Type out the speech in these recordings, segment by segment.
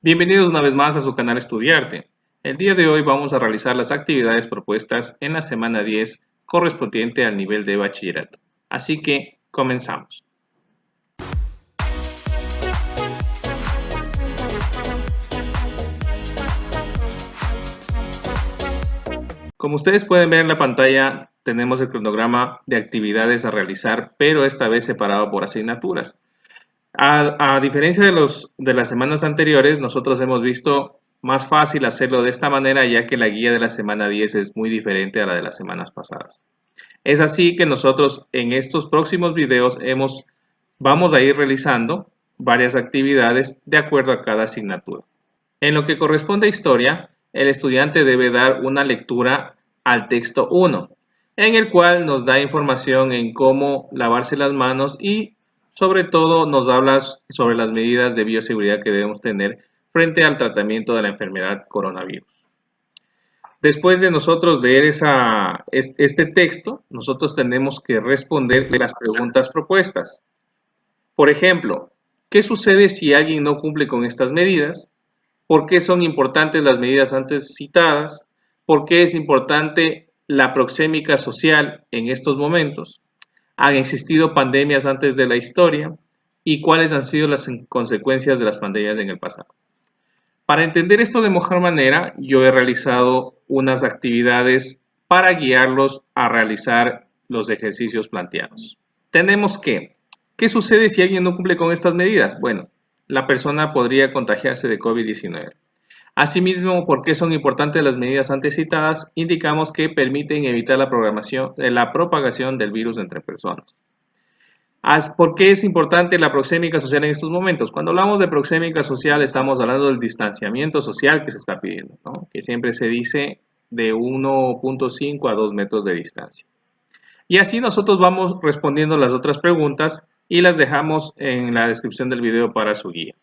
Bienvenidos una vez más a su canal Estudiarte. El día de hoy vamos a realizar las actividades propuestas en la semana 10 correspondiente al nivel de bachillerato. Así que comenzamos. Como ustedes pueden ver en la pantalla, tenemos el cronograma de actividades a realizar, pero esta vez separado por asignaturas. A diferencia de las semanas anteriores, nosotros hemos visto más fácil hacerlo de esta manera, ya que la guía de la semana 10 es muy diferente a la de las semanas pasadas. Es así que nosotros en estos próximos videos vamos a ir realizando varias actividades de acuerdo a cada asignatura. En lo que corresponde a historia, el estudiante debe dar una lectura al texto 1, en el cual nos da información en cómo lavarse las manos y sobre todo nos habla sobre las medidas de bioseguridad que debemos tener frente al tratamiento de la enfermedad coronavirus. Después de nosotros leer este texto, nosotros tenemos que responder las preguntas propuestas. Por ejemplo, ¿qué sucede si alguien no cumple con estas medidas? ¿Por qué son importantes las medidas antes citadas? ¿Por qué es importante la proxémica social en estos momentos? ¿Han existido pandemias antes de la historia? ¿Y cuáles han sido las consecuencias de las pandemias en el pasado? Para entender esto de mejor manera, yo he realizado unas actividades para guiarlos a realizar los ejercicios planteados. Tenemos ¿qué sucede si alguien no cumple con estas medidas? Bueno, la persona podría contagiarse de COVID-19. Asimismo, ¿por qué son importantes las medidas antes citadas? Indicamos que permiten evitar la propagación del virus entre personas. ¿Por qué es importante la proxémica social en estos momentos? Cuando hablamos de proxémica social estamos hablando del distanciamiento social que se está pidiendo, ¿no? Que siempre se dice de 1.5 a 2 metros de distancia. Y así nosotros vamos respondiendo las otras preguntas y las dejamos en la descripción del video para su guía.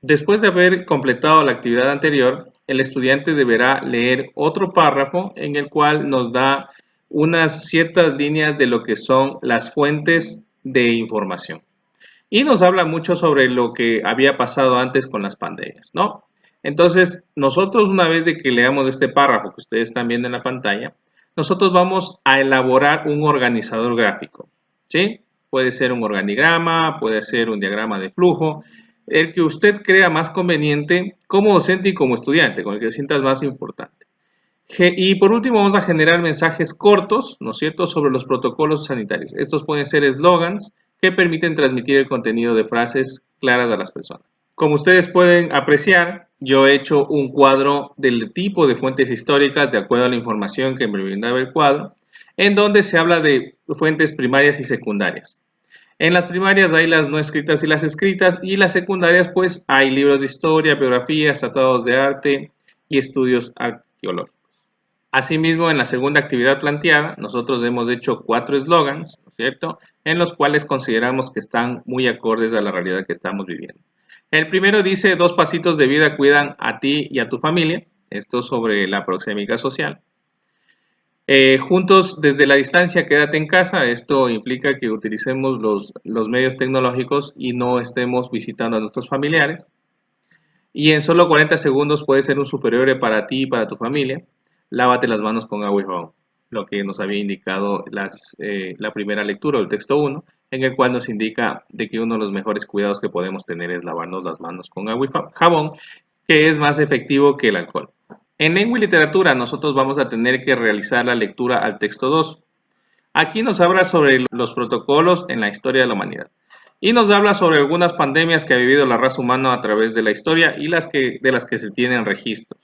Después de haber completado la actividad anterior, el estudiante deberá leer otro párrafo en el cual nos da unas ciertas líneas de lo que son las fuentes de información. Y nos habla mucho sobre lo que había pasado antes con las pandemias, ¿no? Entonces, nosotros una vez de que leamos este párrafo que ustedes están viendo en la pantalla, nosotros vamos a elaborar un organizador gráfico, ¿sí? Puede ser un organigrama, puede ser un diagrama de flujo, el que usted crea más conveniente como docente y como estudiante, con el que sientas más importante. Y por último vamos a generar mensajes cortos, ¿no es cierto?, sobre los protocolos sanitarios. Estos pueden ser eslogans que permiten transmitir el contenido de frases claras a las personas. Como ustedes pueden apreciar, yo he hecho un cuadro del tipo de fuentes históricas de acuerdo a la información que me brindaba el cuadro, en donde se habla de fuentes primarias y secundarias. En las primarias hay las no escritas y las secundarias pues hay libros de historia, biografías, tratados de arte y estudios arqueológicos. Asimismo, en la segunda actividad planteada, nosotros hemos hecho 4 eslogans, ¿no es cierto?, en los cuales consideramos que están muy acordes a la realidad que estamos viviendo. El primero dice, 2 pasitos de vida cuidan a ti y a tu familia. Esto sobre la proxémica social. Juntos desde la distancia, quédate en casa. Esto implica que utilicemos los medios tecnológicos y no estemos visitando a nuestros familiares. Y en solo 40 segundos puede ser un superhéroe para ti y para tu familia. Lávate las manos con agua y jabón, lo que nos había indicado la primera lectura del texto 1, en el cual nos indica de que uno de los mejores cuidados que podemos tener es lavarnos las manos con agua y jabón, que es más efectivo que el alcohol. En lengua y literatura nosotros vamos a tener que realizar la lectura al texto 2. Aquí nos habla sobre los protocolos en la historia de la humanidad. Y nos habla sobre algunas pandemias que ha vivido la raza humana a través de la historia y de las que se tienen registros.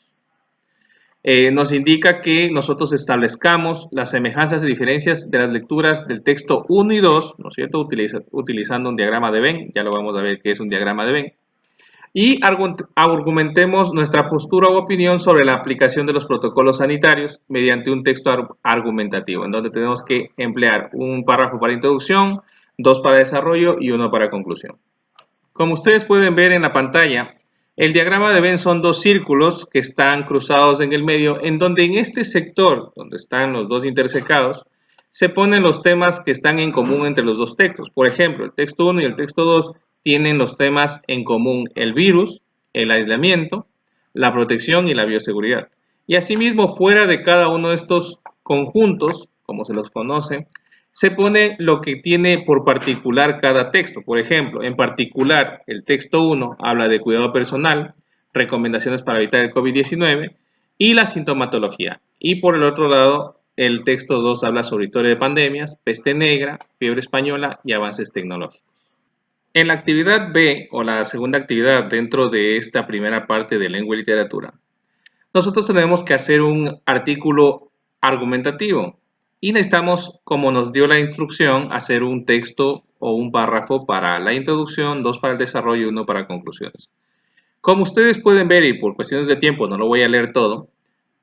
Nos indica que nosotros establezcamos las semejanzas y diferencias de las lecturas del texto 1 y 2, ¿no es cierto?, utilizando un diagrama de Venn, ya lo vamos a ver qué es un diagrama de Venn, y argumentemos nuestra postura u opinión sobre la aplicación de los protocolos sanitarios mediante un texto argumentativo, en donde tenemos que emplear un párrafo para introducción, 2 para desarrollo y 1 para conclusión. Como ustedes pueden ver en la pantalla, el diagrama de Venn son 2 círculos que están cruzados en el medio, en donde en este sector, donde están los 2 intersecados, se ponen los temas que están en común entre los 2 textos. Por ejemplo, el texto 1 y el texto 2 tienen los temas en común el virus el aislamiento, la protección y la bioseguridad. Y asimismo, fuera de cada uno de estos conjuntos, como se los conoce, se pone lo que tiene por particular cada texto. Por ejemplo, en particular, el texto 1 habla de cuidado personal, recomendaciones para evitar el COVID-19 y la sintomatología. Y por el otro lado, el texto 2 habla sobre historia de pandemias, peste negra, fiebre española y avances tecnológicos. En la actividad B, o la segunda actividad dentro de esta primera parte de lengua y literatura, nosotros tenemos que hacer un artículo argumentativo y necesitamos, como nos dio la instrucción, hacer un texto o un párrafo para la introducción, 2 para el desarrollo y 1 para conclusiones. Como ustedes pueden ver, y por cuestiones de tiempo no lo voy a leer todo,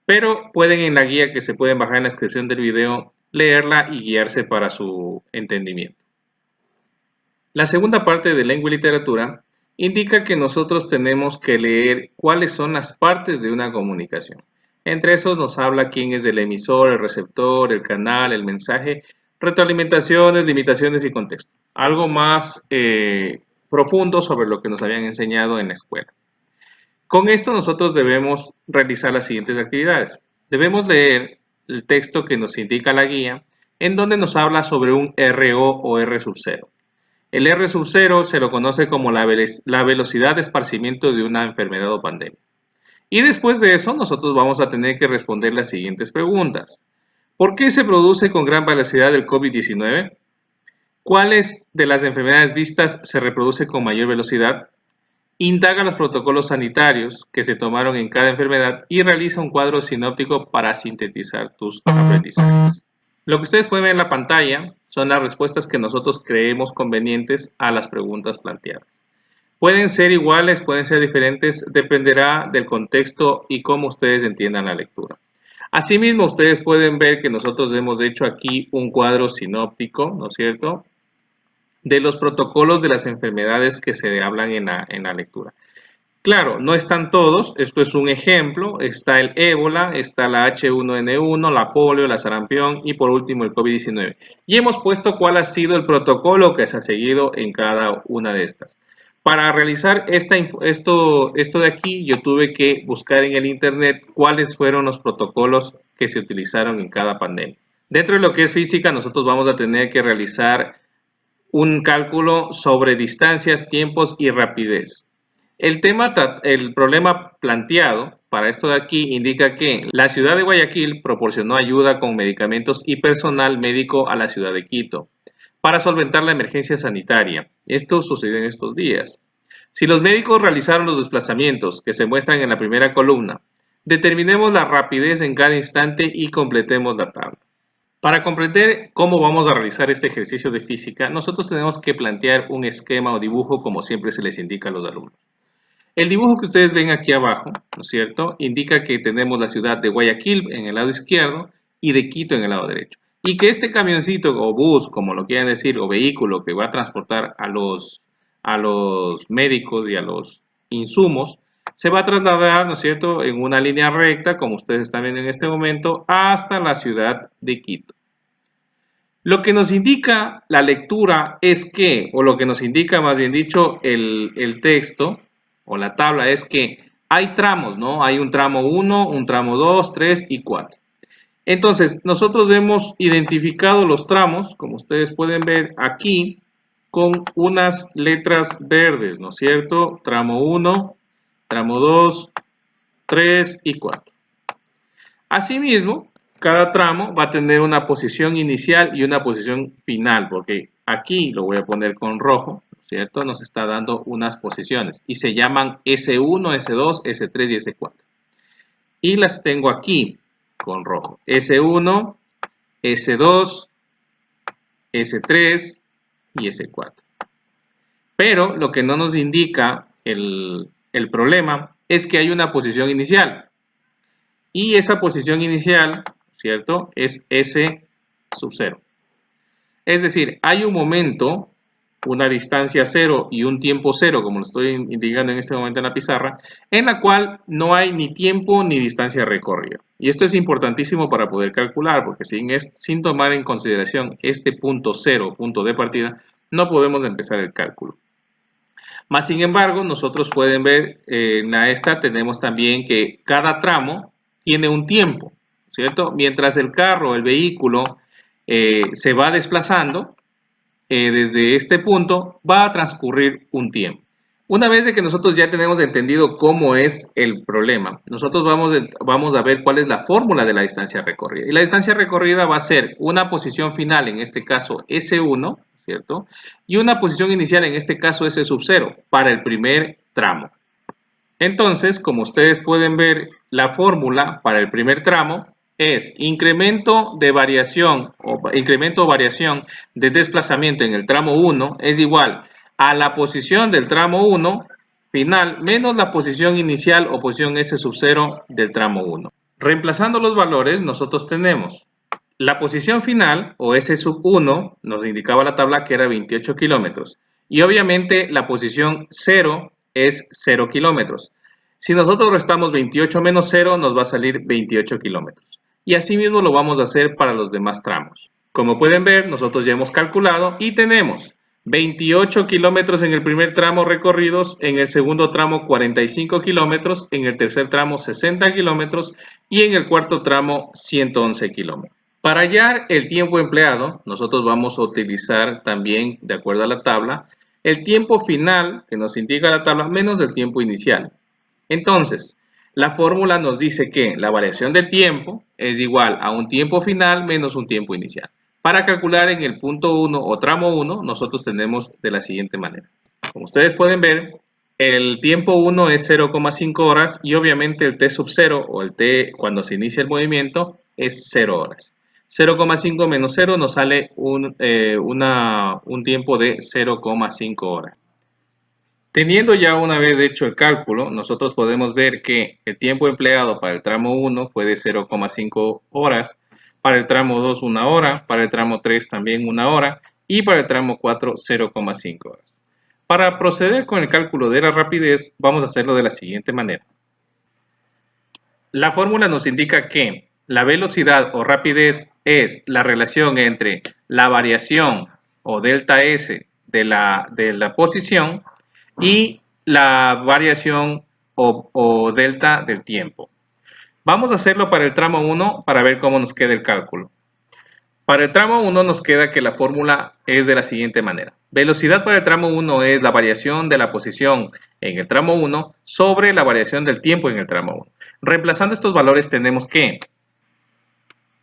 pero pueden en la guía que se pueden bajar en la descripción del video, leerla y guiarse para su entendimiento. La segunda parte de lengua y literatura indica que nosotros tenemos que leer cuáles son las partes de una comunicación. Entre esos nos habla quién es el emisor, el receptor, el canal, el mensaje, retroalimentaciones, limitaciones y contexto. Algo más profundo sobre lo que nos habían enseñado en la escuela. Con esto nosotros debemos realizar las siguientes actividades. Debemos leer el texto que nos indica la guía, en donde nos habla sobre un RO o R sub 0. El R sub 0 se lo conoce como la velocidad de esparcimiento de una enfermedad o pandemia. Y después de eso nosotros vamos a tener que responder las siguientes preguntas. ¿Por qué se produce con gran velocidad el COVID-19? ¿Cuáles de las enfermedades vistas se reproduce con mayor velocidad? Indaga los protocolos sanitarios que se tomaron en cada enfermedad y realiza un cuadro sinóptico para sintetizar tus aprendizajes. Lo que ustedes pueden ver en la pantalla son las respuestas que nosotros creemos convenientes a las preguntas planteadas. Pueden ser iguales, pueden ser diferentes, dependerá del contexto y cómo ustedes entiendan la lectura. Asimismo, ustedes pueden ver que nosotros hemos hecho aquí un cuadro sinóptico, ¿no es cierto?, de los protocolos de las enfermedades que se hablan en la lectura. Claro, no están todos, esto es un ejemplo, está el ébola, está la H1N1, la polio, la sarampión y por último el COVID-19. Y hemos puesto cuál ha sido el protocolo que se ha seguido en cada una de estas. Para realizar esto de aquí, yo tuve que buscar en el internet cuáles fueron los protocolos que se utilizaron en cada pandemia. Dentro de lo que es física, nosotros vamos a tener que realizar un cálculo sobre distancias, tiempos y rapidez. El problema planteado para esto de aquí indica que la ciudad de Guayaquil proporcionó ayuda con medicamentos y personal médico a la ciudad de Quito para solventar la emergencia sanitaria. Esto sucedió en estos días. Si los médicos realizaron los desplazamientos que se muestran en la primera columna, determinemos la rapidez en cada instante y completemos la tabla. Para comprender cómo vamos a realizar este ejercicio de física, nosotros tenemos que plantear un esquema o dibujo como siempre se les indica a los alumnos. El dibujo que ustedes ven aquí abajo, ¿no es cierto?, indica que tenemos la ciudad de Guayaquil en el lado izquierdo y de Quito en el lado derecho. Y que este camioncito o bus, como lo quieran decir, o vehículo que va a transportar a los médicos y a los insumos, se va a trasladar, ¿no es cierto?, en una línea recta, como ustedes están viendo en este momento, hasta la ciudad de Quito. Lo que nos indica la lectura es que, o lo que nos indica más bien dicho el texto o la tabla es que hay tramos, ¿no? Hay un tramo 1, un tramo 2, 3 y 4. Entonces, nosotros hemos identificado los tramos, como ustedes pueden ver aquí, con unas letras verdes, ¿no es cierto? Tramo 1, tramo 2, 3 y 4. Asimismo, cada tramo va a tener una posición inicial y una posición final, porque aquí lo voy a poner con rojo, ¿cierto? Nos está dando unas posiciones y se llaman S1, S2, S3 y S4. Y las tengo aquí con rojo. S1, S2, S3 y S4. Pero lo que no nos indica el problema es que hay una posición inicial. Y esa posición inicial, ¿cierto?, es S sub 0. Es decir, hay un momento, una distancia 0 y un tiempo 0, como lo estoy indicando en este momento en la pizarra, en la cual no hay ni tiempo ni distancia recorrida. Y esto es importantísimo para poder calcular, porque sin tomar en consideración este punto 0, punto de partida, no podemos empezar el cálculo. Más sin embargo, nosotros pueden ver en esta tenemos también que cada tramo tiene un tiempo, ¿cierto? Mientras el carro, el vehículo se va desplazando desde este punto, va a transcurrir un tiempo. Una vez de que nosotros ya tenemos entendido cómo es el problema, nosotros vamos a ver cuál es la fórmula de la distancia recorrida. Y la distancia recorrida va a ser una posición final, en este caso S1, ¿cierto? Y una posición inicial, en este caso S sub 0, para el primer tramo. Entonces, como ustedes pueden ver, la fórmula para el primer tramo es incremento de variación o incremento o variación de desplazamiento en el tramo 1 es igual a la posición del tramo 1 final menos la posición inicial o posición S sub 0 del tramo 1. Reemplazando los valores, nosotros tenemos la posición final o S sub 1, nos indicaba la tabla que era 28 kilómetros. Y obviamente la posición 0 es 0 kilómetros. Si nosotros restamos 28 menos 0, nos va a salir 28 kilómetros. Y así mismo lo vamos a hacer para los demás tramos. Como pueden ver, nosotros ya hemos calculado y tenemos 28 kilómetros en el primer tramo recorridos, en el segundo tramo 45 kilómetros, en el tercer tramo 60 kilómetros y en el cuarto tramo 111 kilómetros. Para hallar el tiempo empleado, nosotros vamos a utilizar también, de acuerdo a la tabla, el tiempo final que nos indica la tabla menos del tiempo inicial. Entonces, la fórmula nos dice que la variación del tiempo es igual a un tiempo final menos un tiempo inicial. Para calcular en el punto 1 o tramo 1, nosotros tenemos de la siguiente manera. Como ustedes pueden ver, el tiempo 1 es 0,5 horas y obviamente el t sub 0 o el t cuando se inicia el movimiento es 0 horas. 0,5 menos 0 nos sale un tiempo de 0,5 horas. Teniendo ya una vez hecho el cálculo, nosotros podemos ver que el tiempo empleado para el tramo 1 fue de 0,5 horas, para el tramo 2 1 hora, para el tramo 3 también 1 hora y para el tramo 4 0,5 horas. Para proceder con el cálculo de la rapidez, vamos a hacerlo de la siguiente manera. La fórmula nos indica que la velocidad o rapidez es la relación entre la variación o delta S de la posición y la variación o delta del tiempo. Vamos a hacerlo para el tramo 1 para ver cómo nos queda el cálculo. Para el tramo 1 nos queda que la fórmula es de la siguiente manera. Velocidad para el tramo 1 es la variación de la posición en el tramo 1 sobre la variación del tiempo en el tramo 1. Reemplazando estos valores tenemos que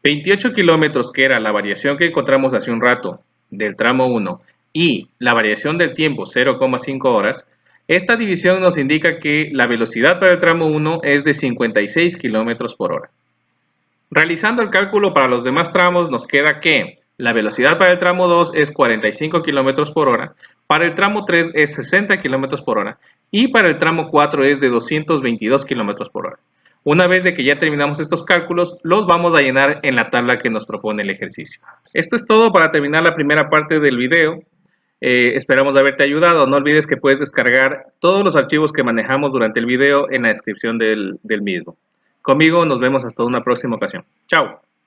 28 kilómetros, que era la variación que encontramos hace un rato del tramo 1, y la variación del tiempo 0,5 horas, esta división nos indica que la velocidad para el tramo 1 es de 56 kilómetros por hora. Realizando el cálculo para los demás tramos, nos queda que la velocidad para el tramo 2 es 45 kilómetros por hora, para el tramo 3 es 60 kilómetros por hora y para el tramo 4 es de 222 kilómetros por hora. Una vez de que ya terminamos estos cálculos, los vamos a llenar en la tabla que nos propone el ejercicio. Esto es todo para terminar la primera parte del video. Esperamos haberte ayudado. No olvides que puedes descargar todos los archivos que manejamos durante el video en la descripción del mismo. Conmigo nos vemos hasta una próxima ocasión. Chao.